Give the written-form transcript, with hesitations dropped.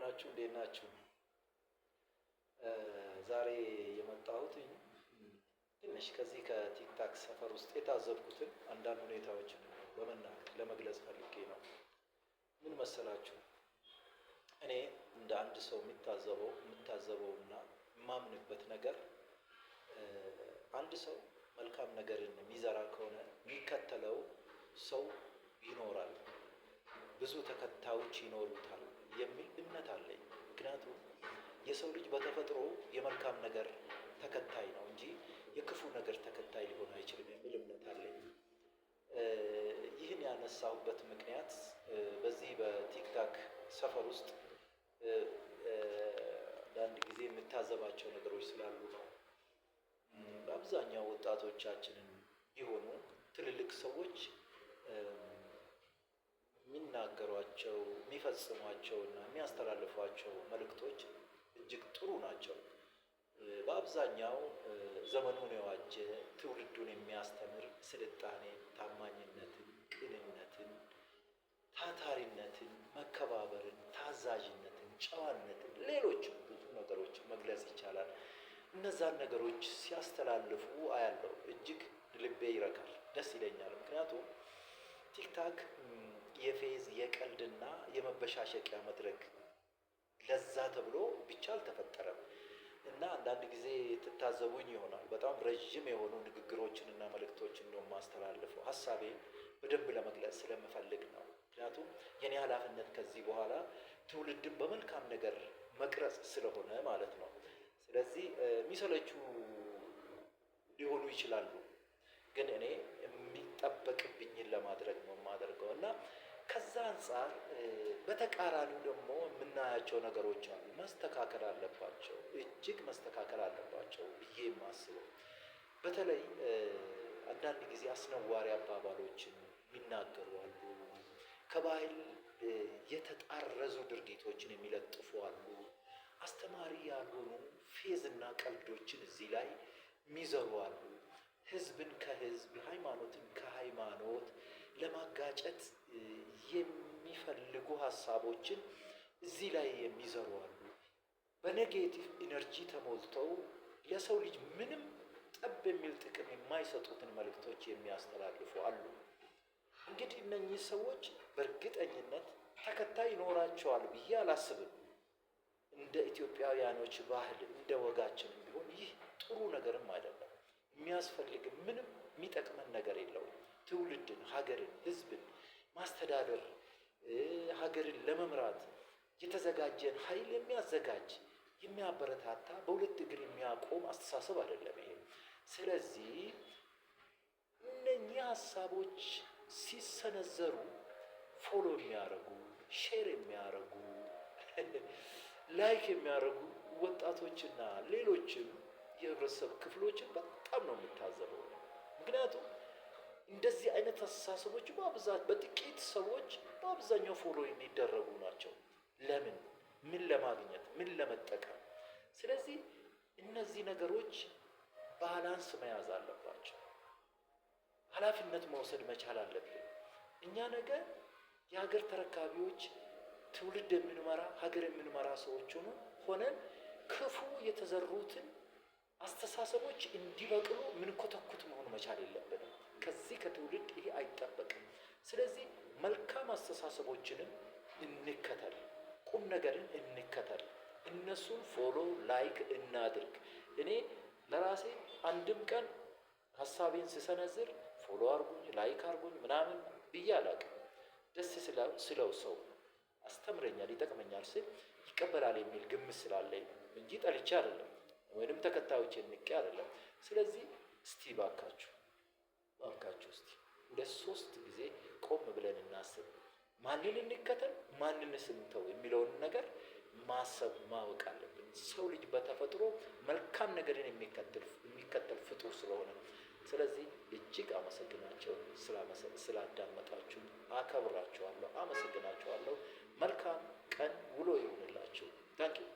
ናችሁ? እንዴት ናችሁ? ዛሬ የመጣሁት ትንሽ ከዚህ ከቲክታክ ሰፈር ውስጥ የታዘብኩትን አንዳንድ ሁኔታዎችን በመናገር ለመግለጽ ፈልጌ ነው። ምን መሰላችሁ? እኔ እንደ አንድ ሰው የምታዘበውና የማምንበት ነገር አንድ ሰው መልካም ነገርን የሚዘራ ከሆነ የሚከተለው ሰው ይኖራል፣ ብዙ ተከታዮች ይኖሩታል የሚል እምነት አለኝ። ምክንያቱም የሰው ልጅ በተፈጥሮ የመልካም ነገር ተከታይ ነው እንጂ የክፉ ነገር ተከታይ ሊሆን አይችልም የሚል እምነት አለኝ። ይህን ያነሳሁበት ምክንያት በዚህ በቲክታክ ሰፈር ውስጥ አንዳንድ ጊዜ የምታዘባቸው ነገሮች ስላሉ ነው። በአብዛኛው ወጣቶቻችንን ቢሆኑ ትልልቅ ሰዎች የሚናገሯቸው የሚፈጽሟቸው እና የሚያስተላልፏቸው መልእክቶች እጅግ ጥሩ ናቸው። በአብዛኛው ዘመኑን የዋጀ ትውልዱን የሚያስተምር ስልጣኔን፣ ታማኝነትን፣ ቅንነትን፣ ታታሪነትን፣ መከባበርን፣ ታዛዥነትን፣ ጨዋነትን፣ ሌሎችም ብዙ ነገሮችን መግለጽ ይቻላል። እነዛን ነገሮች ሲያስተላልፉ አያለው፣ እጅግ ልቤ ይረካል፣ ደስ ይለኛል። ምክንያቱም ቲክታክ የፌዝ የቀልድና የመበሻሸቂያ መድረክ ለዛ ተብሎ ብቻ አልተፈጠረም እና አንዳንድ ጊዜ ትታዘቡኝ ይሆናል። በጣም ረዥም የሆኑ ንግግሮችን እና መልእክቶችን ነው የማስተላልፈው፣ ሀሳቤን በደንብ ለመግለጽ ስለምፈልግ ነው። ምክንያቱም የኔ ኃላፊነት ከዚህ በኋላ ትውልድን በመልካም ነገር መቅረጽ ስለሆነ ማለት ነው። ስለዚህ የሚሰለቹ ሊሆኑ ይችላሉ፣ ግን እኔ የሚጠበቅብኝን ለማድረግ ነው የማደርገው እና ከዛ አንጻር በተቃራኒው ደግሞ የምናያቸው ነገሮች አሉ፣ መስተካከል አለባቸው፣ እጅግ መስተካከል አለባቸው ብዬ የማስበው በተለይ አንዳንድ ጊዜ አስነዋሪ አባባሎችን የሚናገሩ አሉ፣ ከባህል የተጣረዙ ድርጊቶችን የሚለጥፉ አሉ፣ አስተማሪ ያልሆኑ ፌዝና ቀልዶችን እዚህ ላይ የሚዘሩ አሉ፣ ህዝብን ከህዝብ ሃይማኖትን ከሃይማኖት ለማጋጨት የሚፈልጉ ሀሳቦችን እዚህ ላይ የሚዘሩ አሉ። በኔጌቲቭ ኢነርጂ ተሞልተው ለሰው ልጅ ምንም ጠብ የሚል ጥቅም የማይሰጡትን መልእክቶች የሚያስተላልፉ አሉ። እንግዲህ እነኚህ ሰዎች በእርግጠኝነት ተከታይ ይኖራቸዋል ብዬ አላስብም። እንደ ኢትዮጵያውያኖች ባህል እንደ ወጋችን ቢሆን ይህ ጥሩ ነገርም አይደለም፣ የሚያስፈልግም ምንም የሚጠቅመን ነገር የለውም። ትውልድን፣ ሀገርን፣ ህዝብን ማስተዳደር ሀገርን ለመምራት የተዘጋጀን ኃይል የሚያዘጋጅ የሚያበረታታ በሁለት እግር የሚያቆም አስተሳሰብ አይደለም ይሄ። ስለዚህ እነኚህ ሀሳቦች ሲሰነዘሩ ፎሎ የሚያደርጉ ሼር የሚያደርጉ ላይክ የሚያደርጉ ወጣቶችና ሌሎችም የህብረተሰብ ክፍሎችን በጣም ነው የምታዘበው። ምክንያቱም እንደዚህ አይነት አስተሳሰቦች በብዛት በጥቂት ሰዎች በአብዛኛው ፎሎ የሚደረጉ ናቸው። ለምን? ምን ለማግኘት? ምን ለመጠቀም? ስለዚህ እነዚህ ነገሮች ባላንስ መያዝ አለባቸው። ኃላፊነት መውሰድ መቻል አለብን። እኛ ነገ የሀገር ተረካቢዎች፣ ትውልድ የምንመራ ሀገር የምንመራ ሰዎች ሆነን ክፉ የተዘሩትን አስተሳሰቦች እንዲበቅሉ ምንኮተኩት መሆን መቻል የለብንም። ከዚህ ከትውልድ ይሄ አይጠበቅም። ስለዚህ መልካም አስተሳሰቦችንም እንከተል፣ ቁም ነገርን እንከተል፣ እነሱን ፎሎ ላይክ እናድርግ። እኔ ለራሴ አንድም ቀን ሀሳቤን ስሰነዝር ፎሎ አርጉኝ ላይክ አርጉኝ ምናምን ብዬ አላውቅም። ደስ ስለው ሰው አስተምረኛል ይጠቅመኛል ስል ይቀበላል የሚል ግምት ስላለኝ እንጂ ጠልቼ አይደለም፣ ወይንም ተከታዮች ንቄ አይደለም። ስለዚህ እስቲ ባካችሁ እስቲ ወደ 3 ጊዜ ቆም ብለን እናስብ። ማንን እንከተል ማንንስ እንተው የሚለውን ነገር ማሰብ ማወቅ አለብን። ሰው ልጅ በተፈጥሮ መልካም ነገርን የሚከተል ፍጡር ስለሆነ ስለዚህ እጅግ አመሰግናቸው ስላዳመጣችሁ፣ አከብራችኋለሁ፣ አመሰግናችኋለሁ። መልካም ቀን ውሎ ይሁንላችሁ። ታንኪዩ